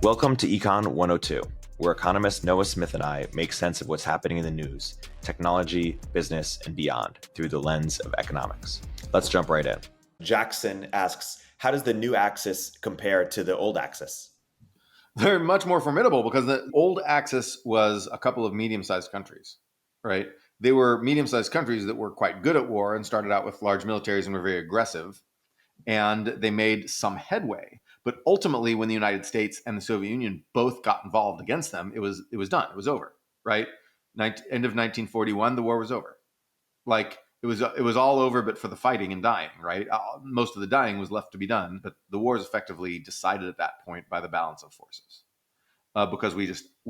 Welcome to Econ 102, where economist Noah Smith and I make sense of what's happening in the news, technology, business, and beyond through the lens of economics. Let's jump right in. Jackson asks, how does the new Axis compare to the old Axis? They're much more formidable because the old Axis was a couple of medium-sized countries, right? They were medium-sized countries that were quite good at war and started out with large militaries and were very aggressive. And they made some headway. But ultimately, when the United States and the Soviet Union both got involved against them, it was done. It was over, right? End of 1941, the war was over. Like it was all over, but for the fighting and dying, right? Most of the dying was left to be done, but the war is effectively decided at that point by the balance of forces because we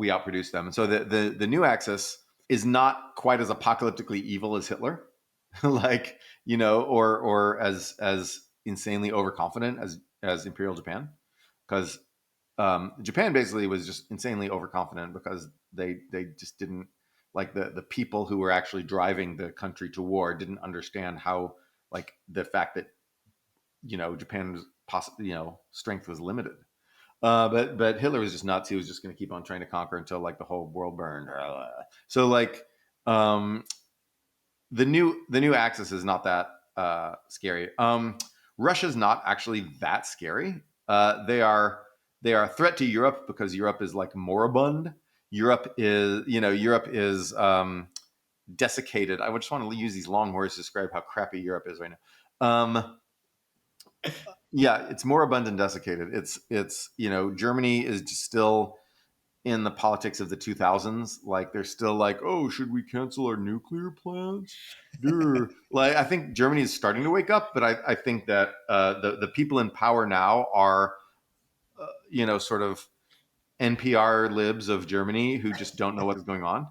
outproduced them. And so the new Axis is not quite as apocalyptically evil as Hitler, like or as insanely overconfident as Imperial Japan, because Japan basically was just insanely overconfident because they just didn't like the people who were actually driving the country to war didn't understand how like the fact that Japan's strength was limited. But Hitler was just nuts. He was just going to keep on trying to conquer until like the whole world burned. So like the new Axis is not that scary. Russia's not actually that scary. They are a threat to Europe because Europe is like moribund. Europe is desiccated. I just want to use these long words to describe how crappy Europe is right now. Yeah, it's moribund and desiccated. It's Germany is just still in the politics of the 2000s. Like they're still like, oh, should we cancel our nuclear plants? Like I think Germany is starting to wake up, but I think that the people in power now are sort of NPR libs of Germany who just don't know what's going on.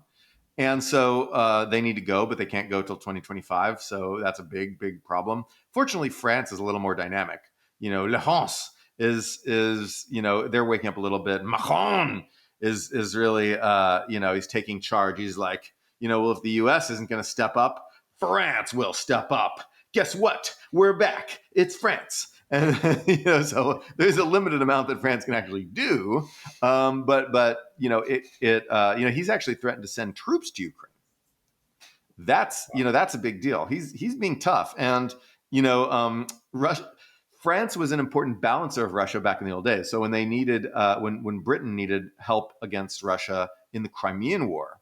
And so they need to go, but they can't go till 2025. So that's a big problem. Fortunately, France is a little more dynamic. La France is they're waking up a little bit. Macron is really he's taking charge. He's like, well, if the U.S. isn't going to step up, France will step up. Guess what? We're back. It's France. And so there's a limited amount that France can actually do, but he's actually threatened to send troops to Ukraine. That's a big deal. He's being tough, and France was an important balancer of Russia back in the old days. So when they needed when Britain needed help against Russia in the Crimean War,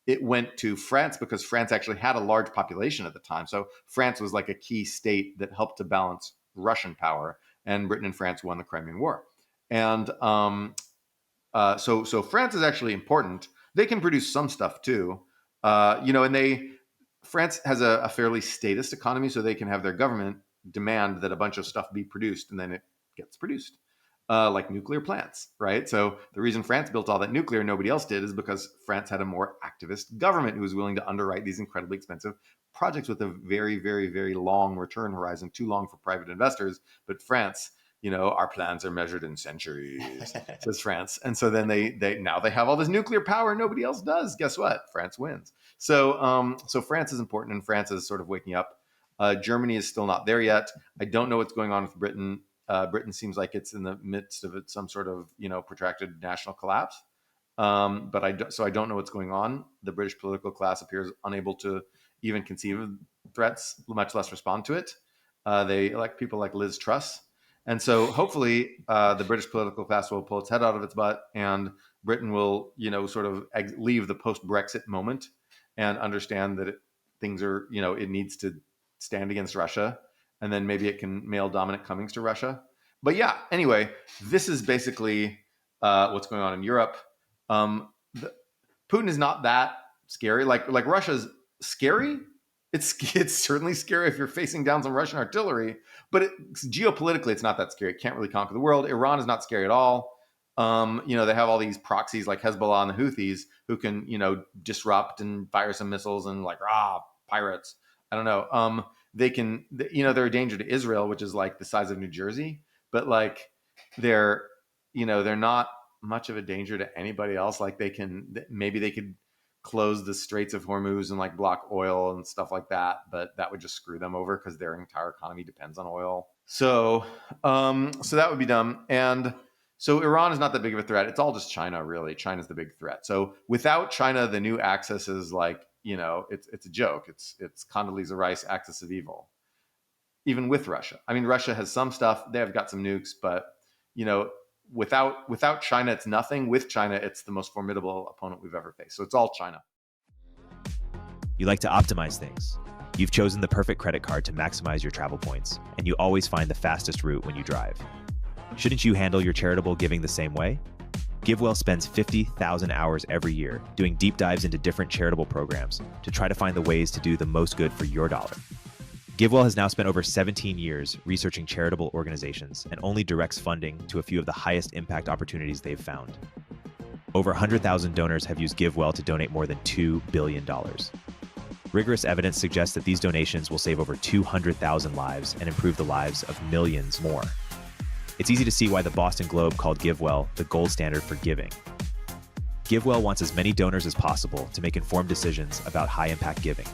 it went to France because France actually had a large population at the time. So France was like a key state that helped to balance Russian power, and Britain and France won the Crimean War. And so France is actually important. They can produce some stuff too, and France has a fairly statist economy, so they can have their government demand that a bunch of stuff be produced, and then it gets produced. Like nuclear plants, right? So the reason France built all that nuclear and nobody else did is because France had a more activist government who was willing to underwrite these incredibly expensive projects with a very, very, very long return horizon, too long for private investors. But France, our plans are measured in centuries, says France. And so then they now they have all this nuclear power nobody else does. Guess what? France wins. So France is important, and France is sort of waking up. Germany is still not there yet. I don't know what's going on with Britain. Britain seems like it's in the midst of some sort of protracted national collapse. But I don't know what's going on. The British political class appears unable to even conceive of threats, much less respond to it. They elect people like Liz Truss. And so hopefully the British political class will pull its head out of its butt, and Britain will, sort of leave the post-Brexit moment and understand that things are, it needs to stand against Russia. And then maybe it can mail Dominic Cummings to Russia. But yeah, anyway, this is basically what's going on in Europe. Putin is not that scary. Like Russia's scary. It's certainly scary if you're facing down some Russian artillery. But geopolitically, it's not that scary. It can't really conquer the world. Iran is not scary at all. They have all these proxies like Hezbollah and the Houthis who can, disrupt and fire some missiles and pirates. I don't know. They can, they're a danger to Israel, which is like the size of New Jersey, but like they're not much of a danger to anybody else. Like maybe they could close the Straits of Hormuz and like block oil and stuff like that, but that would just screw them over because their entire economy depends on oil. So that would be dumb. And So Iran is not that big of a threat. It's all just China, really. China's the big threat. So without China, the new axis is like, it's a joke. It's Condoleezza Rice axis of evil. Even with Russia. I mean, Russia has some stuff. They have got some nukes, but without China, it's nothing. With China, it's the most formidable opponent we've ever faced. So it's all China. You like to optimize things. You've chosen the perfect credit card to maximize your travel points, and you always find the fastest route when you drive. Shouldn't you handle your charitable giving the same way? GiveWell spends 50,000 hours every year doing deep dives into different charitable programs to try to find the ways to do the most good for your dollar. GiveWell has now spent over 17 years researching charitable organizations and only directs funding to a few of the highest impact opportunities they've found. Over 100,000 donors have used GiveWell to donate more than $2 billion. Rigorous evidence suggests that these donations will save over 200,000 lives and improve the lives of millions more. It's easy to see why the Boston Globe called GiveWell the gold standard for giving. GiveWell wants as many donors as possible to make informed decisions about high-impact giving.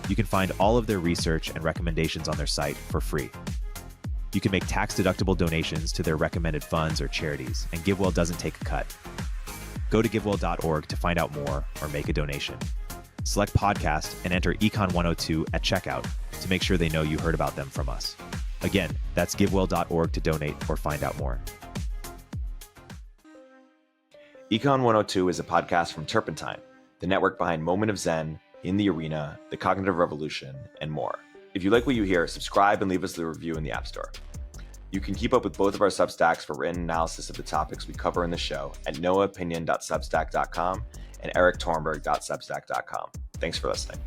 You can find all of their research and recommendations on their site for free. You can make tax-deductible donations to their recommended funds or charities, and GiveWell doesn't take a cut. Go to givewell.org to find out more or make a donation. Select podcast and enter Econ 102 at checkout to make sure they know you heard about them from us. Again, that's givewell.org to donate or find out more. Econ 102 is a podcast from Turpentine, the network behind Moment of Zen, In the Arena, The Cognitive Revolution, and more. If you like what you hear, subscribe and leave us a review in the App Store. You can keep up with both of our Substacks for written analysis of the topics we cover in the show at noahopinion.substack.com and erictornberg.substack.com. Thanks for listening.